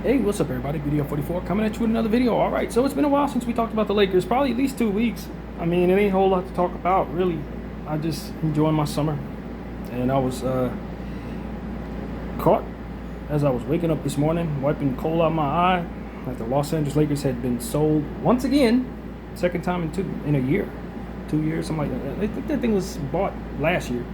Hey, what's up, everybody? Video 44 coming at you with another video. All right, so it's been a while since we talked about the Lakers, probably at least 2 weeks. I mean, it ain't a whole lot to talk about, really. I just enjoying my summer, and I was caught as I was waking up this morning, wiping coal out my eye, that the Los Angeles Lakers had been sold once again, second time in a year, 2 years, something like that. I think that thing was bought last year.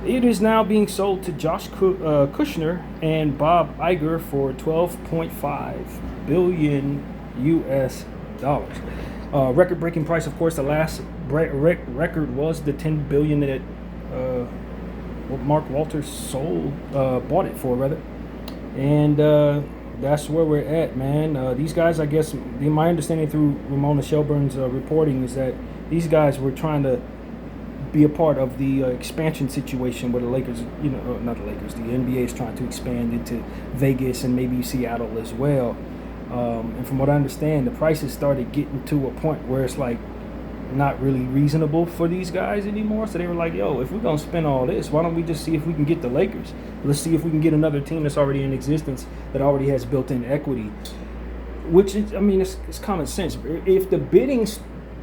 It is now being sold to Josh Kushner and Bob Iger for $12.5 billion US dollars. Record-breaking price, of course. The last record was the $10 billion that Mark Walters bought it for, rather. And that's where we're at, man. These guys, I guess, my understanding through Ramona Shelburne's reporting is that these guys were trying to be a part of the expansion situation where the Lakers, not the Lakers, the NBA is trying to expand into Vegas and maybe Seattle as well. And from what I understand, the prices started getting to a point where it's like not really reasonable for these guys anymore. So they were like, yo, if we're going to spend all this, why don't we just see if we can get the Lakers? Let's see if we can get another team that's already in existence that already has built-in equity, which is, I mean, it's common sense. If the bidding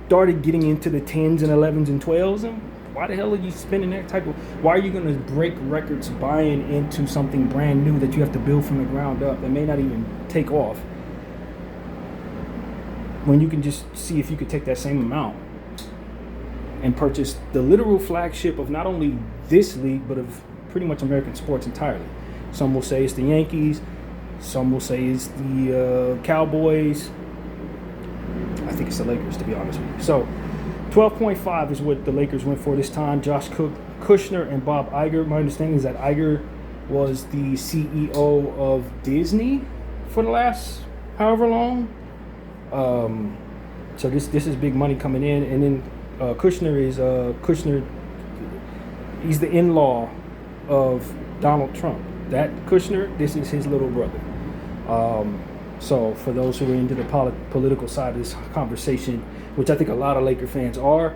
started getting into the 10s and 11s and 12s, and why the hell are you spending that type of... Why are you going to break records buying into something brand new that you have to build from the ground up that may not even take off, when you can just see if you could take that same amount and purchase the literal flagship of not only this league, but of pretty much American sports entirely? Some will say it's the Yankees. Some will say it's the Cowboys. I think it's the Lakers, to be honest with you. So 12.5 is what the Lakers went for this time. Josh Kushner and Bob Iger. My understanding is that Iger was the CEO of Disney for the last however long. So this is big money coming in. And then Kushner is he's the in-law of Donald Trump. That Kushner, this is his little brother. So for those who are into the political side of this conversation, which I think a lot of Laker fans are,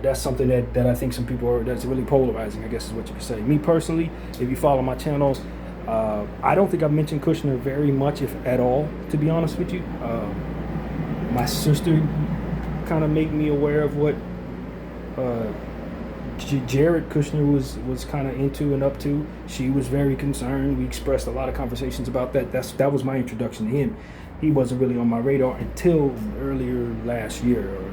that's something that I think some people are, that's really polarizing, I guess is what you could say. Me personally, if you follow my channel, I don't think I've mentioned Kushner very much, if at all, to be honest with you. My sister kind of made me aware of what Jared Kushner was kind of into and up to. She was very concerned. We expressed a lot of conversations about that. That was my introduction to him. He wasn't really on my radar until earlier last year or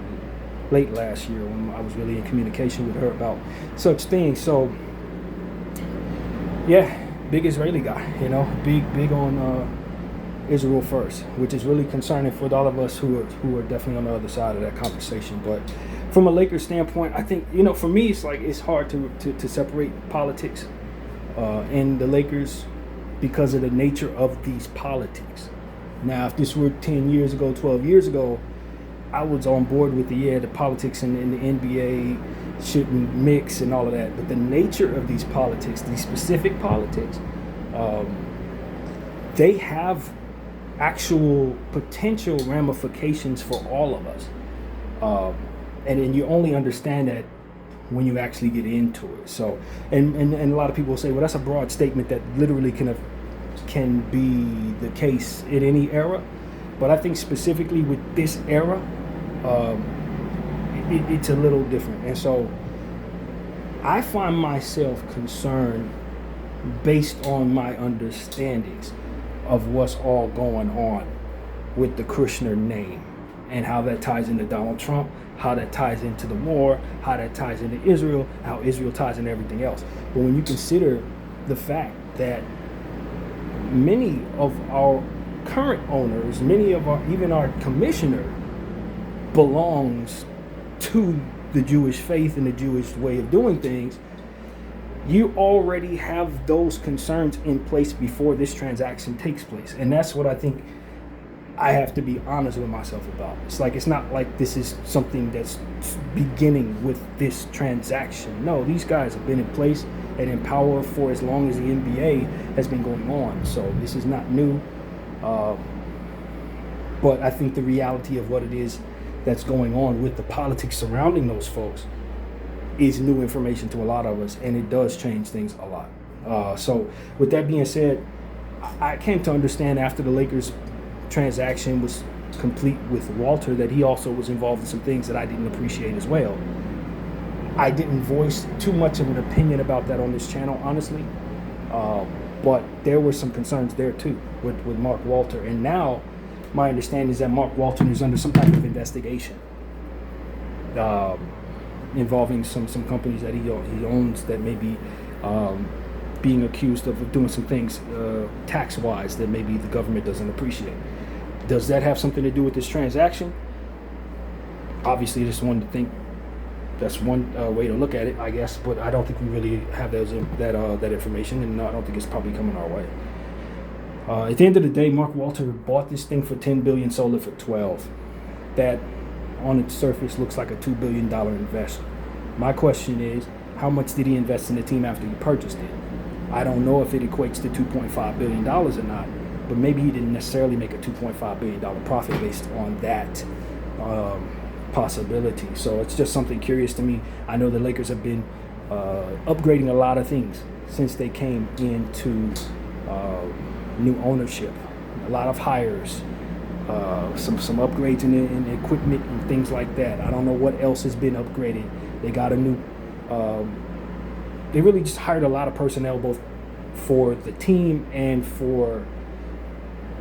late last year when I was really in communication with her about such things. So yeah, big Israeli guy, big on Israel first, which is really concerning for all of us who are definitely on the other side of that conversation. But from a Lakers standpoint, I think, for me, it's hard to separate politics and the Lakers because of the nature of these politics. Now, if this were 10 years ago, 12 years ago, I was on board with the politics and the NBA shouldn't mix and all of that. But the nature of these politics, these specific politics, they have actual potential ramifications for all of us. And then you only understand that when you actually get into it. So, and a lot of people will say, well, that's a broad statement that literally can be the case in any era. But I think specifically with this era, it's a little different. And so I find myself concerned based on my understandings of what's all going on with the Kushner name and how that ties into Donald Trump, how that ties into the war, how that ties into Israel, how Israel ties into everything else. But when you consider the fact that many of our current owners, even our commissioner belongs to the Jewish faith and the Jewish way of doing things, you already have those concerns in place before this transaction takes place. And that's what I think I have to be honest with myself about. It's not like this is something that's beginning with this transaction. No, these guys have been in place and in power for as long as the NBA has been going on. So this is not new. But I think the reality of what it is that's going on with the politics surrounding those folks is new information to a lot of us, and it does change things a lot. So with that being said, I came to understand after the Lakers transaction was complete with Walter that he also was involved in some things that I didn't appreciate as well. I didn't voice too much of an opinion about that on this channel, honestly. But there were some concerns there too with Mark Walter. And now my understanding is that Mark Walter is under some type of investigation involving some companies that he owns that may be being accused of doing some things tax-wise that maybe the government doesn't appreciate. Does that have something to do with this transaction? Obviously, just wanted to think that's one way to look at it, I guess, but I don't think we really have that information, and I don't think it's probably coming our way. At the end of the day, Mark Walter bought this thing for $10 billion, sold it for $12. That, on its surface, looks like a $2 billion investment. My question is, how much did he invest in the team after he purchased it? I don't know if it equates to $2.5 billion or not, but maybe he didn't necessarily make a $2.5 billion profit based on that possibility. So it's just something curious to me. I know the Lakers have been upgrading a lot of things since they came into new ownership. A lot of hires, some upgrades in equipment and things like that. I don't know what else has been upgraded. They got a new they really just hired a lot of personnel, both for the team and for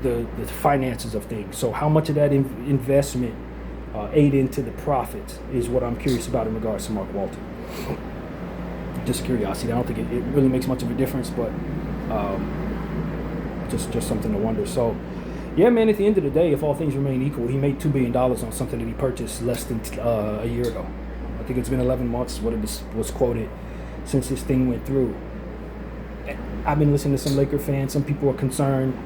the finances of things. So how much of that investment ate into the profits is what I'm curious about in regards to Mark Walter. Just curiosity. I don't think it really makes much of a difference, but just something to wonder. So yeah, man, at the end of the day, if all things remain equal, he made $2 billion on something that he purchased less than a year ago. I think it's been 11 months, what it was quoted, since this thing went through. I've been listening to some Laker fans. Some people are concerned.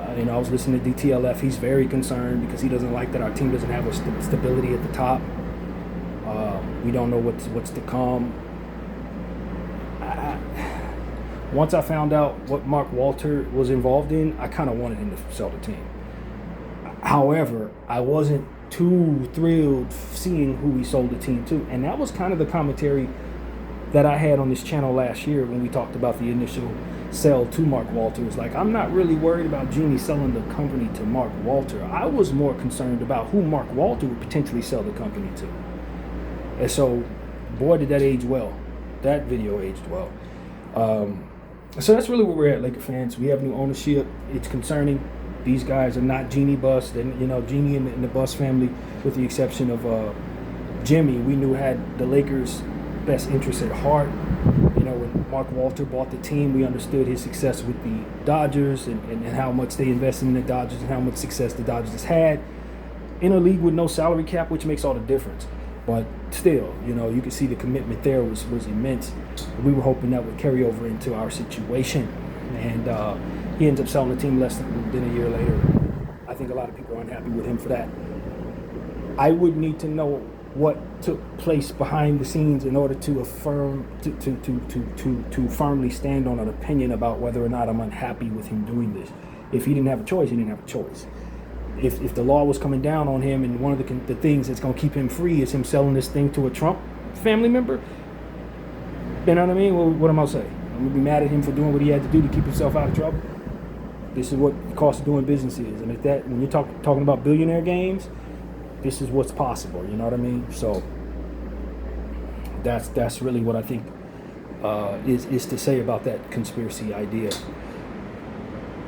I was listening to DTLF. He's very concerned because he doesn't like that our team doesn't have a stability at the top. We don't know what's to come. Once I found out what Mark Walter was involved in, I kind of wanted him to sell the team. However, I wasn't too thrilled seeing who he sold the team to. And that was kind of the commentary that I had on this channel last year when we talked about the initial sell to Mark Walter. It was like, I'm not really worried about Jeanie selling the company to Mark Walter. I was more concerned about who Mark Walter would potentially sell the company to. And so, boy, did that age well. That video aged well. So that's really where we're at, Laker fans. We have new ownership. It's concerning. These guys are not Jeanie Buss. And Jeanie and the Buss family, with the exception of Jimmy, we knew had the Lakers' best interests at heart. When Mark Walter bought the team, we understood his success with the Dodgers and how much they invested in the Dodgers and how much success the Dodgers has had in a league with no salary cap, which makes all the difference. But still, you can see the commitment there was immense. We were hoping that would carry over into our situation. And he ends up selling the team less than a year later. I think a lot of people are unhappy with him for that. I would need to know what took place behind the scenes in order to affirm to firmly stand on an opinion about whether or not I'm unhappy with him doing this. If he didn't have a choice, he didn't have a choice. If the law was coming down on him and one of the things that's going to keep him free is him selling this thing to a Trump family member, you know what I mean? Well, what am I saying? I'm going to be mad at him for doing what he had to do to keep himself out of trouble? This is what the cost of doing business is. And when you're talking about billionaire games, this is what's possible, you know what I mean? So that's really what I think is to say about that conspiracy idea.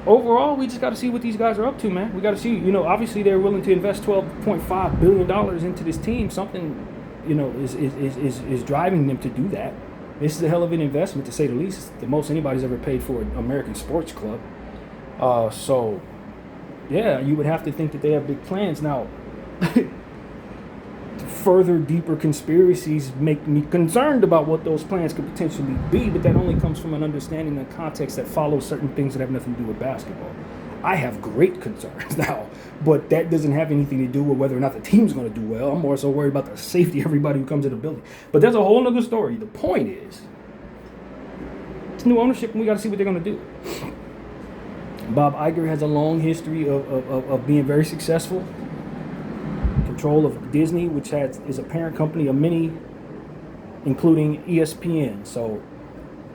Overall, we just got to see what these guys are up to, man. We got to see, obviously they're willing to invest $12.5 billion into this team. Something, is driving them to do that. This is a hell of an investment, to say the least. It's the most anybody's ever paid for an American sports club. So, yeah, you would have to think that they have big plans. Now, further deeper conspiracies make me concerned about what those plans could potentially be, but that only comes from an understanding and context that follows certain things that have nothing to do with basketball. I have great concerns now, but that doesn't have anything to do with whether or not the team's going to do well. I'm more so worried about the safety of everybody who comes to the building. But that's a whole other story. The point is, it's new ownership and we got to see what they're going to do. Bob Iger has a long history of being very successful. Control of Disney, which is a parent company of many, including ESPN. So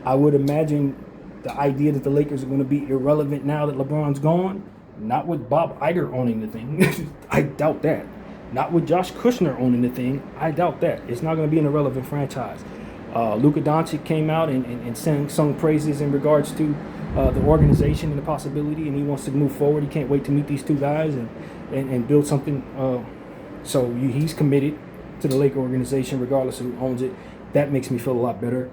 I would imagine the idea that the Lakers are going to be irrelevant now that LeBron's gone, not with Bob Iger owning the thing. I doubt that. Not with Josh Kushner owning the thing. I doubt that. It's not going to be an irrelevant franchise. Luka Doncic came out and sung praises in regards to the organization and the possibility, and he wants to move forward. He can't wait to meet these two guys and build something. So he's committed to the Laker organization regardless of who owns it. That makes me feel a lot better.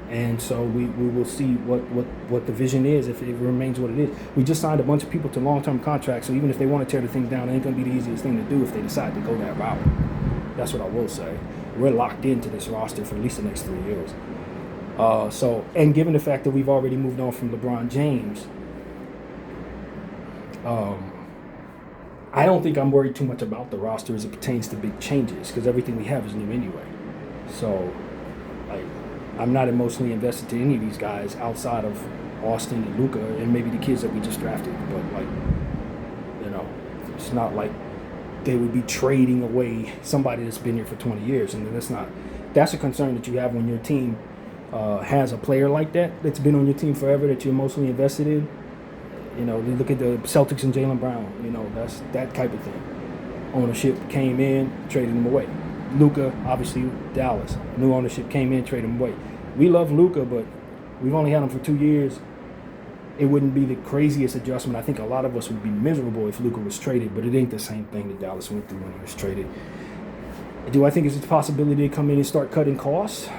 And so we will see what the vision is if it remains what it is. We just signed a bunch of people to long-term contracts, so even if they want to tear the thing down, it ain't going to be the easiest thing to do if they decide to go that route. That's what I will say. We're locked into this roster for at least the next 3 years. And given the fact that we've already moved on from LeBron James, I don't think I'm worried too much about the roster as it pertains to big changes because everything we have is new anyway. So, I'm not emotionally invested to any of these guys outside of Austin and Luka and maybe the kids that we just drafted. But it's not like they would be trading away somebody that's been here for 20 years. And that's a concern that you have when your team has a player like that's been on your team forever that you're emotionally invested in. You look at the Celtics and Jaylen Brown. That's that type of thing. Ownership came in, traded him away. Luka, obviously, Dallas. New ownership came in, traded him away. We love Luka, but we've only had him for 2 years. It wouldn't be the craziest adjustment. I think a lot of us would be miserable if Luka was traded, but it ain't the same thing that Dallas went through when he was traded. Do I think it's a possibility to come in and start cutting costs?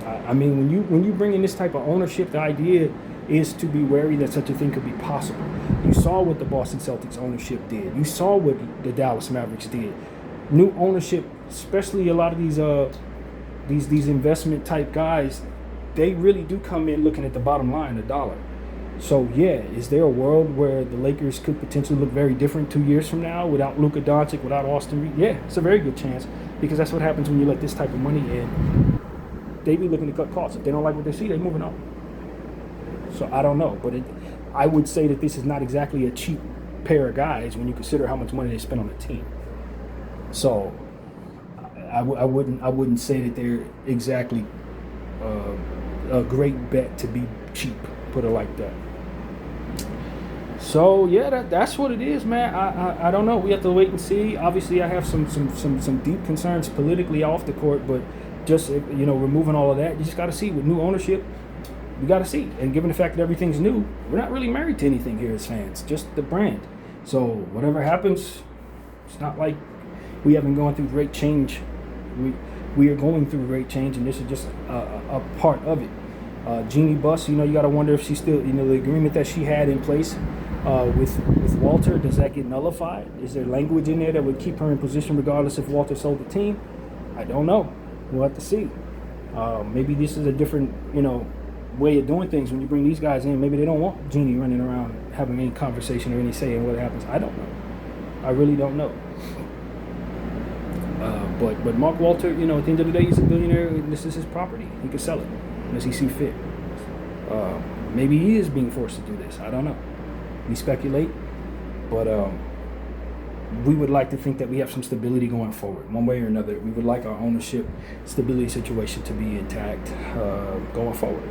I mean, when you bring in this type of ownership, the idea is to be wary that such a thing could be possible. You saw what the Boston Celtics ownership did. You saw what the Dallas Mavericks did. New ownership, especially a lot of these investment type guys, they really do come in looking at the bottom line, the dollar. So yeah, is there a world where the Lakers could potentially look very different 2 years from now without Luka Doncic, without Austin Reeves? Yeah, it's a very good chance because that's what happens when you let this type of money in. They be looking to cut costs. If they don't like what they see, they're moving on. So I don't know, but I would say that this is not exactly a cheap pair of guys when you consider how much money they spend on the team. So I wouldn't say that they're exactly a great bet to be cheap, put it like that. So yeah, that's what it is, man. I don't know. We have to wait and see. Obviously, I have some deep concerns politically off the court, but just removing all of that, you just got to see with new ownership. We got to see. And given the fact that everything's new, we're not really married to anything here as fans, just the brand. So whatever happens, it's not like we haven't gone through great change. We are going through great change, and this is just a part of it. Jeannie Buss, you got to wonder if she's still, the agreement that she had in place with Walter, does that get nullified? Is there language in there that would keep her in position regardless if Walter sold the team? I don't know. We'll have to see. Maybe this is a different, way of doing things when you bring these guys in. Maybe they don't want Jeannie running around having any conversation or any say in what happens. I don't know. I really don't know. But Mark Walter, at the end of the day, he's a billionaire. This is his property. He can sell it as he sees fit. Maybe he is being forced to do this. I don't know. We speculate, but we would like to think that we have some stability going forward, one way or another. We would like our ownership stability situation to be intact going forward.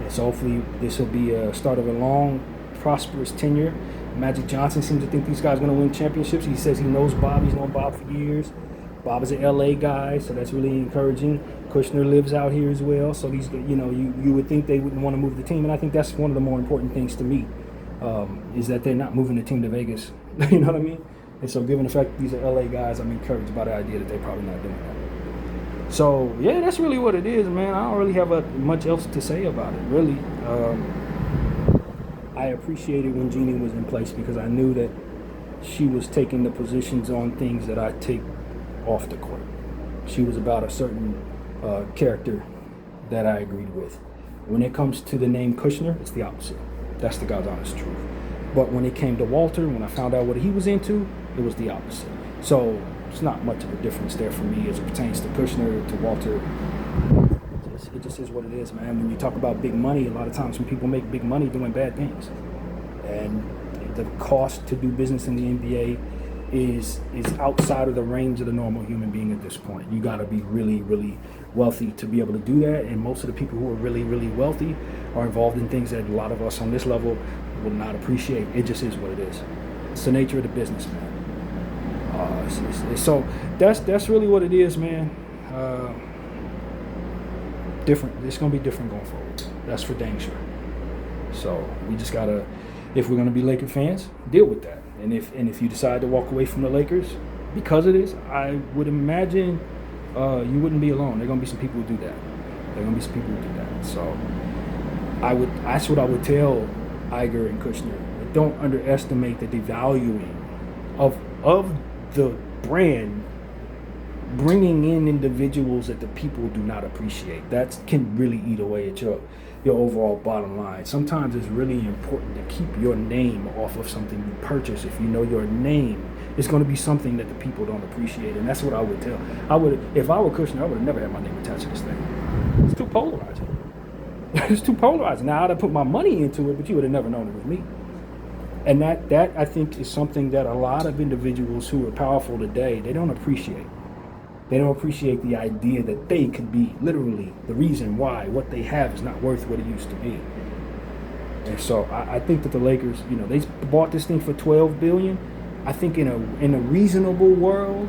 And so hopefully this will be a start of a long, prosperous tenure. Magic Johnson seems to think these guys are going to win championships. He says he knows Bob. He's known Bob for years. Bob is an LA guy, so that's really encouraging. Kushner lives out here as well, so these, you would think they wouldn't want to move the team, and I think that's one of the more important things to me, is that they're not moving the team to Vegas. You know what I mean? And so given the fact that these are LA guys, I'm encouraged by the idea that they're probably not doing that. So, yeah, that's really what it is, man. I don't really have much else to say about it, really. I appreciated when Jeannie was in place because I knew that she was taking the positions on things that I take off the court. She was about a certain character that I agreed with. When it comes to the name Kushner, it's the opposite. That's the God's honest truth. But when it came to Walter, when I found out what he was into, it was the opposite. So it's not much of a difference there for me as it pertains to Kushner, to Walter. It just is what it is, man. When you talk about big money, a lot of times when people make big money doing bad things. And the cost to do business in the NBA is outside of the range of the normal human being at this point. You got to be really, really wealthy to be able to do that. And most of the people who are really, really wealthy are involved in things that a lot of us on this level will not appreciate. It just is what it is. It's the nature of the business, man. So that's really what it is, man. Different. It's gonna be different going forward. That's for dang sure. So we just gotta, if we're gonna be Laker fans, deal with that. And if you decide to walk away from the Lakers because of this, I would imagine you wouldn't be alone. There are gonna be some people who do that. So that's what I would tell Iger and Kushner. Don't underestimate the devaluing of the brand, bringing in individuals that the people do not appreciate. That can really eat away at your overall bottom line. Sometimes it's really important to keep your name off of something you purchase if you know your name is going to be something that the people don't appreciate. And that's what I would tell. If I were Kushner, I would have never had my name attached to this thing. It's too polarizing. It's too polarizing. Now I'd have put my money into it, but you would have never known it was me. And that I think is something that a lot of individuals who are powerful today, they don't appreciate. They don't appreciate the idea that they could be literally the reason why what they have is not worth what it used to be. And so I think that the Lakers, they bought this thing for $12 billion. I think in a reasonable world,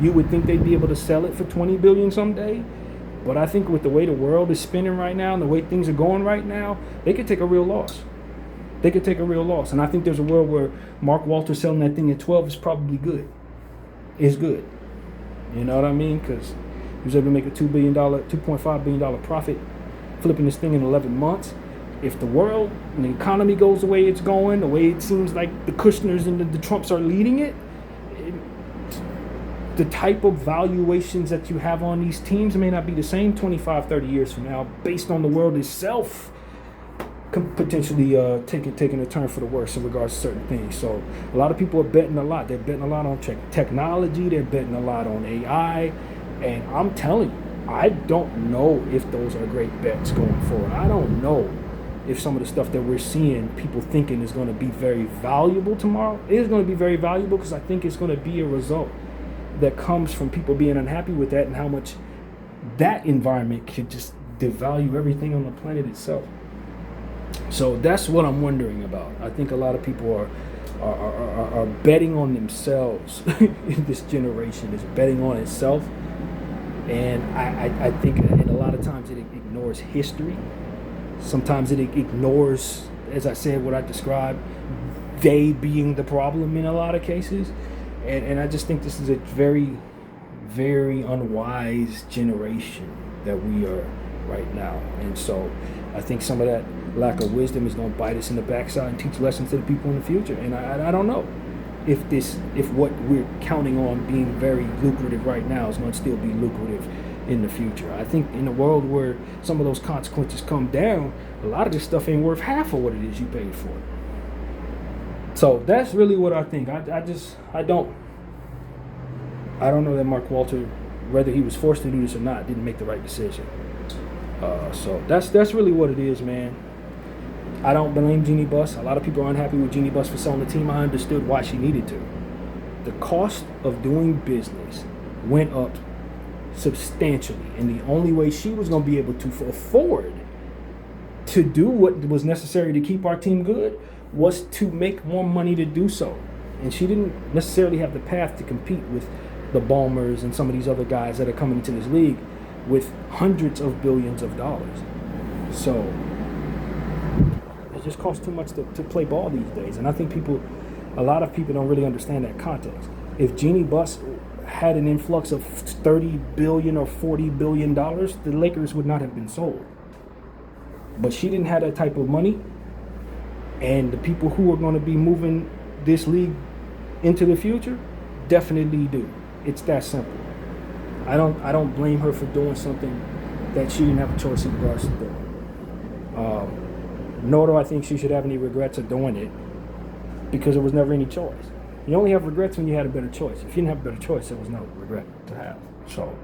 you would think they'd be able to sell it for $20 billion someday. But I think with the way the world is spinning right now and the way things are going right now, they could take a real loss. And I think there's a world where Mark Walter selling that thing at 12 is probably good. It's good. You know what I mean? Because he was able to make a $2.5 billion profit flipping this thing in 11 months. If the world and the economy goes the way it's going, the way it seems like the Kushners and the Trumps are leading it, the type of valuations that you have on these teams may not be the same 25, 30 years from now based on the world itself potentially taking a turn for the worse in regards to certain things. So a lot of people are betting a lot. They're betting a lot on technology. They're betting a lot on AI. And I'm telling you, I don't know if those are great bets going forward. I don't know if some of the stuff that we're seeing, people thinking is going to be very valuable tomorrow, is going to be very valuable, because I think it's going to be a result that comes from people being unhappy with that and how much that environment could just devalue everything on the planet itself. So that's what I'm wondering about. I think a lot of people are betting on themselves. This generation is betting on itself, and I think and a lot of times it ignores history. Sometimes it ignores, as I said, what I described, they being the problem in a lot of cases. And I just think this is a very, very unwise generation that we are right now. And so I think some of that lack of wisdom is going to bite us in the backside and teach lessons to the people in the future. And I don't know if what we're counting on being very lucrative right now is going to still be lucrative in the future. I think in a world where some of those consequences come down, a lot of this stuff ain't worth half of what it is you paid for it. So that's really what I think. I don't know that Mark Walter, whether he was forced to do this or not, didn't make the right decision. So that's really what it is, man. I don't blame Jeanie Buss. A lot of people are unhappy with Jeanie Buss for selling the team. I understood why she needed to. The cost of doing business went up substantially, and the only way she was going to be able to afford to do what was necessary to keep our team good was to make more money to do so. And she didn't necessarily have the path to compete with the Ballmers and some of these other guys that are coming into this league with hundreds of billions of dollars. So it just costs too much to play ball these days. And I think a lot of people don't really understand that context. If Jeanie Buss had an influx of $30 billion or $40 billion, the Lakers would not have been sold. But she didn't have that type of money. And the people who are going to be moving this league into the future definitely do. It's that simple. I don't blame her for doing something that she didn't have a choice in regards to doing. Nor do I think she should have any regrets of doing it, because there was never any choice. You only have regrets when you had a better choice. If you didn't have a better choice, there was no regret to have. So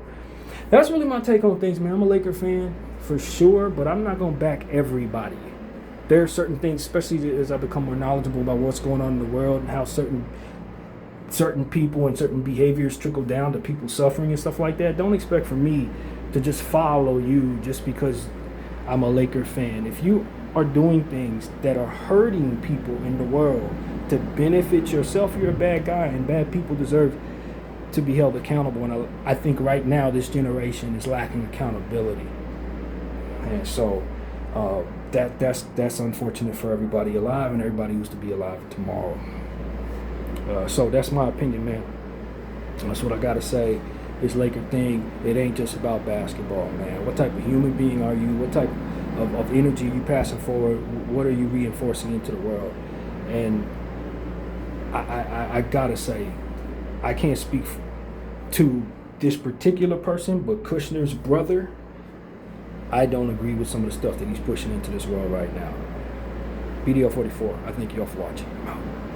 that's really my take on things, man. I'm a Laker fan for sure, but I'm not going to back everybody. There are certain things, especially as I become more knowledgeable about what's going on in the world and how certain certain people and certain behaviors trickle down to people suffering and stuff like that, don't expect for me to just follow you just because I'm a Laker fan. If you are doing things that are hurting people in the world to benefit yourself, you're a bad guy, and bad people deserve to be held accountable. And I think right now this generation is lacking accountability, and so that's unfortunate for everybody alive and everybody who's to be alive tomorrow. So that's my opinion, man. That's what I gotta say. This Laker thing, it ain't just about basketball, man. What type of human being are you? What type of energy are you passing forward? What are you reinforcing into the world? And I gotta say, I can't speak to this particular person, but Kushner's brother, I don't agree with some of the stuff that he's pushing into this world right now. BDL 44, I thank you all for watching.